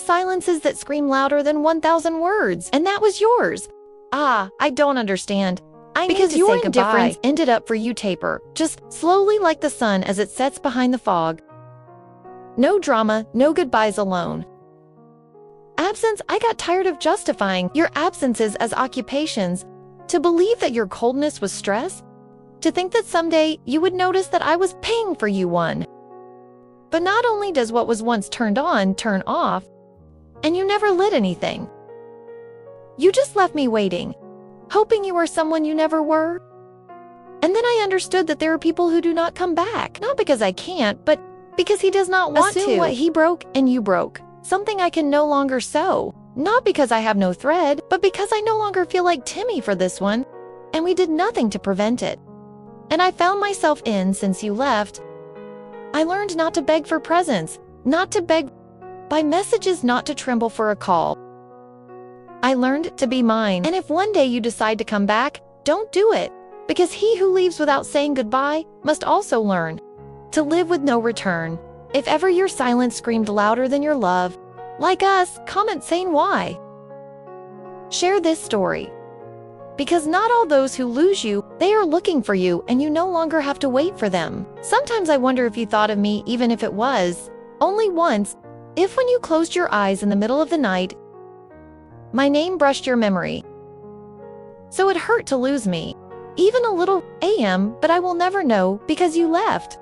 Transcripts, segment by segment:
silences that scream louder than 1,000 words, and that was yours. I don't understand. Because your indifference ended up for you taper, just slowly like the sun as it sets behind the fog. No drama, no goodbyes alone. Absence, I got tired of justifying your absences as occupations, to believe that your coldness was stress, to think that someday you would notice that I was paying for you one. But not only does what was once turned on turn off, and you never lit anything. You just left me waiting, hoping you were someone you never were. And then I understood that there are people who do not come back, not because I can't, but because he does not want to. What he broke and you broke, something I can no longer sew. Not because I have no thread, but because I no longer feel like Timmy for this one, and we did nothing to prevent it. And I found myself since you left, I learned not to beg for presents, not to beg by messages, not to tremble for a call. I learned to be mine, and if one day you decide to come back, don't do it, because he who leaves without saying goodbye must also learn to live with no return. If ever your silence screamed louder than your love, like us, comment saying why. Share this story. Because not all those who lose you, they are looking for you, and you no longer have to wait for them. Sometimes I wonder if you thought of me, even if it was only once, if when you closed your eyes in the middle of the night, my name brushed your memory. So it hurt to lose me, even a little AM, but I will never know because you left.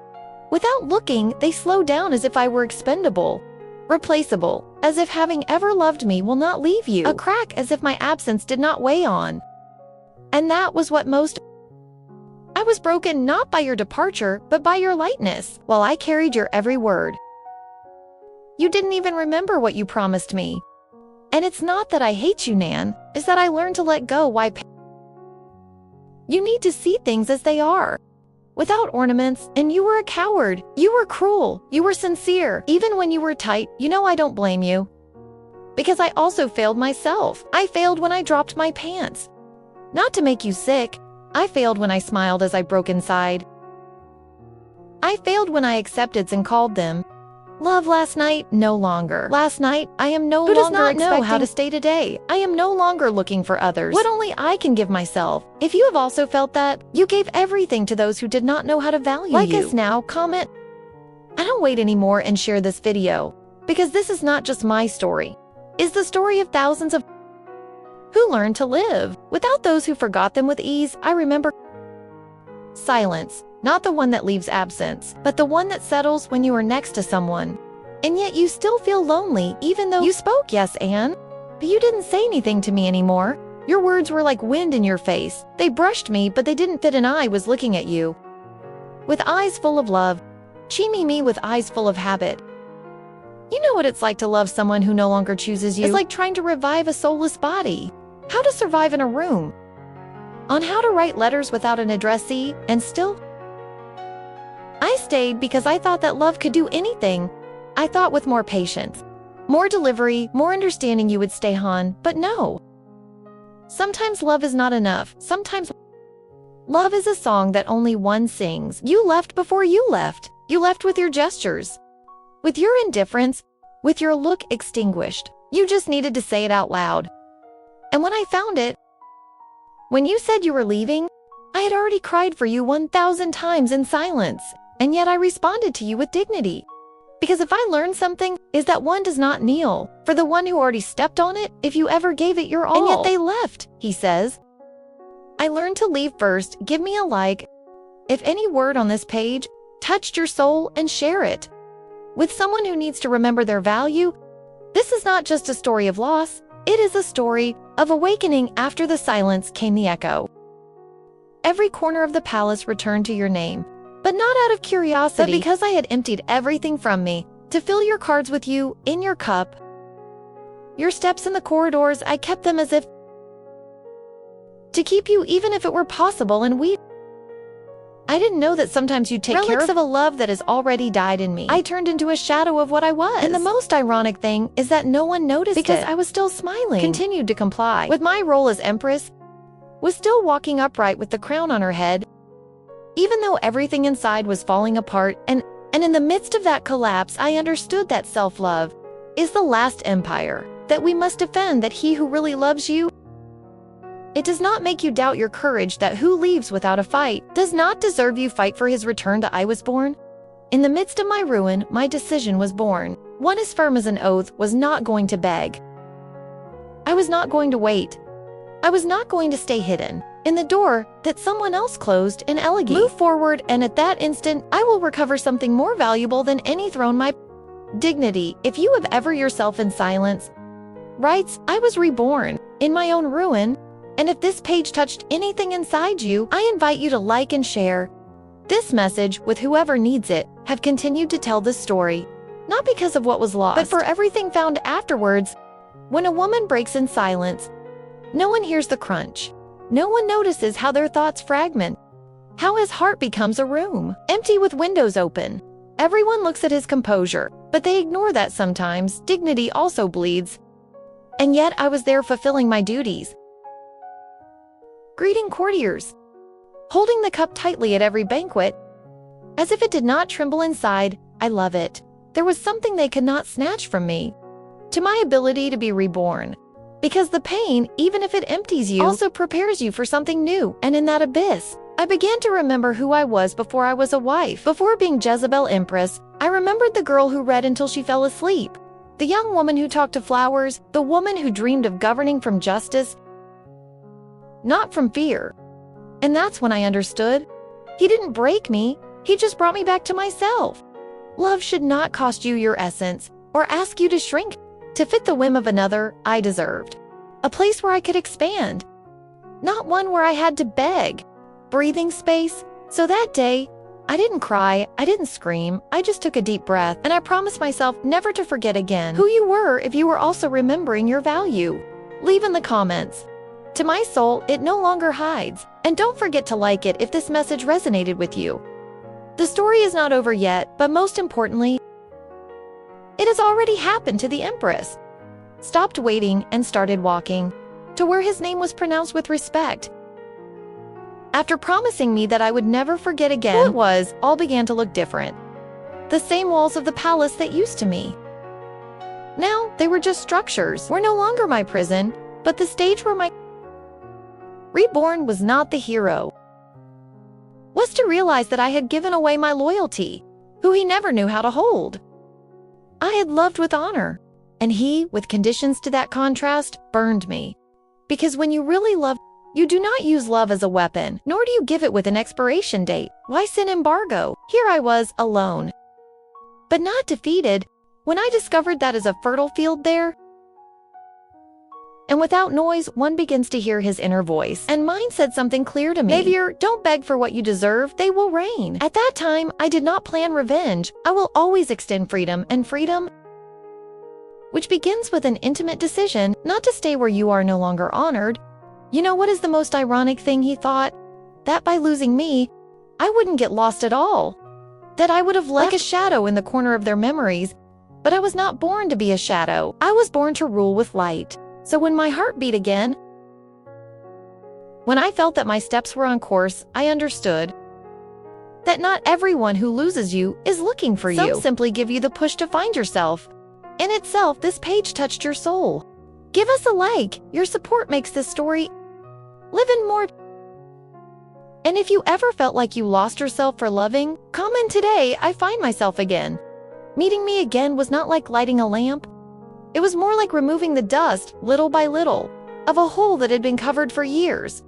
Without looking, they slow down as if I were expendable, replaceable, as if having ever loved me will not leave you, a crack as if my absence did not weigh on. And that was what most. I was broken not by your departure, but by your lightness, while I carried your every word. You didn't even remember what you promised me. And it's not that I hate you, Nan, it's that I learned to let go. Why? You need to see things as they are, without ornaments, and you were a coward. You were cruel. You were sincere. Even when you were tight, I don't blame you. Because I also failed myself. I failed when I dropped my pants. Not to make you sick. I failed when I smiled as I broke inside. I failed when I accepted and called them love last night, no longer. Last night, I am no longer expecting. Who does not know how to stay today? I am no longer looking for others. What only I can give myself. If you have also felt that, you gave everything to those who did not know how to value you. Like us now, comment. I don't wait anymore and share this video. Because this is not just my story. It's the story of thousands of who learned to live. Without those who forgot them with ease, I remember silence. Not the one that leaves absence, but the one that settles when you are next to someone. And yet you still feel lonely, even though you spoke, yes, Anne. But you didn't say anything to me anymore. Your words were like wind in your face. They brushed me, but they didn't fit, and I was looking at you with eyes full of love, cheating me with eyes full of habit. You know what it's like to love someone who no longer chooses you? It's like trying to revive a soulless body. How to survive in a room. On how to write letters without an addressee, and still I stayed because I thought that love could do anything. I thought with more patience, more delivery, more understanding you would stay on, but no. Sometimes love is not enough. Sometimes love is a song that only one sings. You left before you left. You left with your gestures, with your indifference, with your look extinguished. You just needed to say it out loud. And when I found it, when you said you were leaving, I had already cried for you 1,000 times in silence. And yet I responded to you with dignity. Because if I learned something, is that one does not kneel for the one who already stepped on it if you ever gave it your all. And yet they left, he says. I learned to leave first. Give me a like. If any word on this page touched your soul, and share it with someone who needs to remember their value. This is not just a story of loss. It is a story of awakening. After the silence came the echo. Every corner of the palace returned to your name. But not out of curiosity, but because I had emptied everything from me to fill your cards with you in your cup. Your steps in the corridors, I kept them as if to keep you, even if it were possible, and I didn't know that sometimes you'd take relics care of a love that has already died in me. I turned into a shadow of what I was. And the most ironic thing is that no one noticed because I was still smiling, continued to comply with my role as empress, was still walking upright with the crown on her head. Even though everything inside was falling apart, and in the midst of that collapse, I understood that self-love is the last empire that we must defend, that he who really loves you, it does not make you doubt your courage, that who leaves without a fight does not deserve you. Fight for his return to I was born. In the midst of my ruin, my decision was born. One as firm as an oath, was not going to beg. I was not going to wait. I was not going to stay hidden in the door that someone else closed in elegy. Move forward, and at that instant, I will recover something more valuable than any throne, my dignity. If you have ever yourself in silence, writes, I was reborn in my own ruin. And if this page touched anything inside you, I invite you to like and share this message with whoever needs it. Have continued to tell this story, not because of what was lost, but for everything found afterwards. When a woman breaks in silence, no one hears the crunch. No one notices how their thoughts fragment, how his heart becomes a room, empty with windows open. Everyone looks at his composure, but they ignore that sometimes dignity also bleeds. And yet I was there fulfilling my duties, greeting courtiers, holding the cup tightly at every banquet, as if it did not tremble inside. I love it. There was something they could not snatch from me, to my ability to be reborn. Because the pain, even if it empties you, also prepares you for something new. And in that abyss, I began to remember who I was before I was a wife. Before being Jezebel Empress, I remembered the girl who read until she fell asleep, the young woman who talked to flowers, the woman who dreamed of governing from justice, not from fear. And that's when I understood. He didn't break me. He just brought me back to myself. Love should not cost you your essence or ask you to shrink to fit the whim of another. I deserved a place where I could expand, not one where I had to beg. Breathing space. So that day, I didn't cry, I didn't scream, I just took a deep breath, and I promised myself never to forget again who you were. If you were also remembering your value, leave in the comments. To my soul, it no longer hides. And don't forget to like it if this message resonated with you. The story is not over yet, but most importantly, it has already happened to the Empress. Stopped waiting and started walking to where his name was pronounced with respect. After promising me that I would never forget again who it was, all began to look different. The same walls of the palace that used to me, now they were just structures, were no longer my prison, but the stage where my reborn was not the hero. Was to realize that I had given away my loyalty, who he never knew how to hold. I had loved with honor, and he, with conditions to that contrast, burned me. Because when you really love, you do not use love as a weapon, nor do you give it with an expiration date. Why sin embargo? Here I was, alone, but not defeated, when I discovered that as a fertile field there. And without noise, one begins to hear his inner voice. And mine said something clear to me. Navier, don't beg for what you deserve, they will reign. At that time, I did not plan revenge. I will always extend freedom, and freedom, which begins with an intimate decision, not to stay where you are no longer honored. You know what is the most ironic thing? He thought that by losing me, I wouldn't get lost at all. That I would have left like a shadow in the corner of their memories. But I was not born to be a shadow. I was born to rule with light. So when my heart beat again, when I felt that my steps were on course, I understood that not everyone who loses you is looking for you. Some simply give you the push to find yourself. In itself, this page touched your soul. Give us a like. Your support makes this story live in more. And if you ever felt like you lost yourself for loving, comment today. I find myself again. Meeting me again was not like lighting a lamp. It was more like removing the dust, little by little, of a hole that had been covered for years.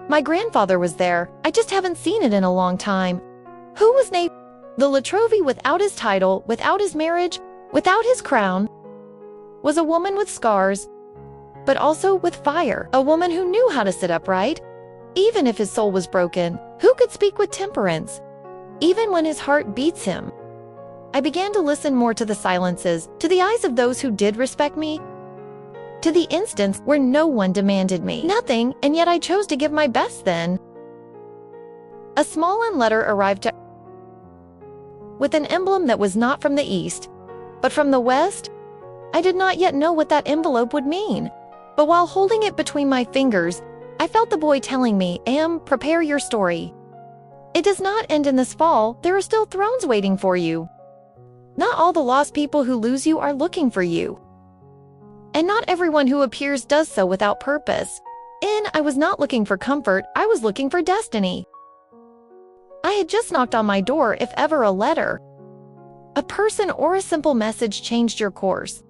My grandfather was there. I just haven't seen it in a long time. Who was named the La Trovi without his title, without his marriage, without his crown, was a woman with scars, but also with fire. A woman who knew how to sit upright, even if his soul was broken, who could speak with temperance, even when his heart beats him. I began to listen more to the silences, to the eyes of those who did respect me, to the instance where no one demanded me nothing, and yet I chose to give my best then. A small letter arrived with an emblem that was not from the east, but from the west. I did not yet know what that envelope would mean, but while holding it between my fingers, I felt the boy telling me, prepare your story. It does not end in this fall. There are still thrones waiting for you. Not all the lost people who lose you are looking for you. And not everyone who appears does so without purpose. I was not looking for comfort, I was looking for destiny. I had just knocked on my door, if ever a letter, a person, or a simple message changed your course.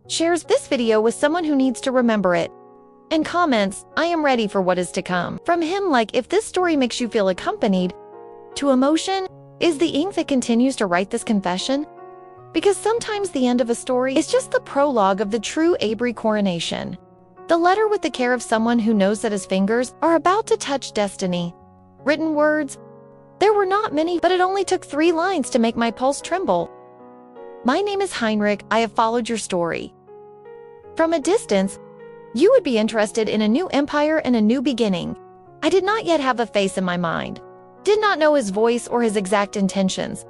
Shares this video with someone who needs to remember it. And comments, I am ready for what is to come. From him, like, if this story makes you feel accompanied to emotion, is the ink that continues to write this confession? Because sometimes the end of a story is just the prologue of the true Abri coronation. The letter with the care of someone who knows that his fingers are about to touch destiny. Written words. There were not many, but it only took 3 lines to make my pulse tremble. My name is Heinrich, I have followed your story. From a distance, you would be interested in a new empire and a new beginning. I did not yet have a face in my mind. Did not know his voice or his exact intentions.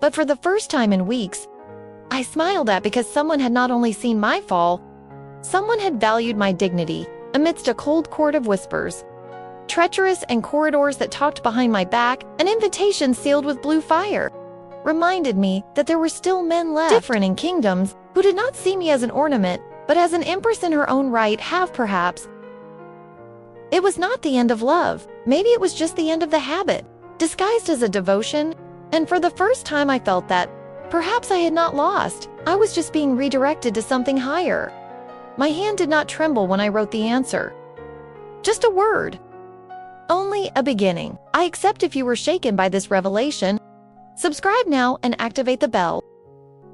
But for the first time in weeks, I smiled at because someone had not only seen my fall, someone had valued my dignity amidst a cold court of whispers, treacherous and corridors that talked behind my back, an invitation sealed with blue fire, reminded me that there were still men left, different in kingdoms, who did not see me as an ornament, but as an empress in her own right. Have perhaps. It was not the end of love, maybe it was just the end of the habit, disguised as a devotion, and for the first time I felt that perhaps I had not lost, I was just being redirected to something higher. My hand did not tremble when I wrote the answer. Just a word. Only a beginning. I accept. If you were shaken by this revelation, subscribe now and activate the bell.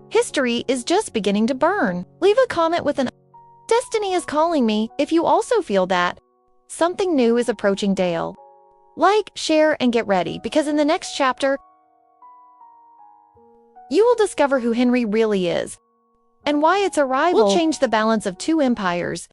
History is just beginning to burn. Leave a comment with an "Destiny is calling me" if you also feel that something new is approaching. Dale. Like, share, and get ready, because in the next chapter, you will discover who Henry really is and why its arrival will change the balance of 2 empires.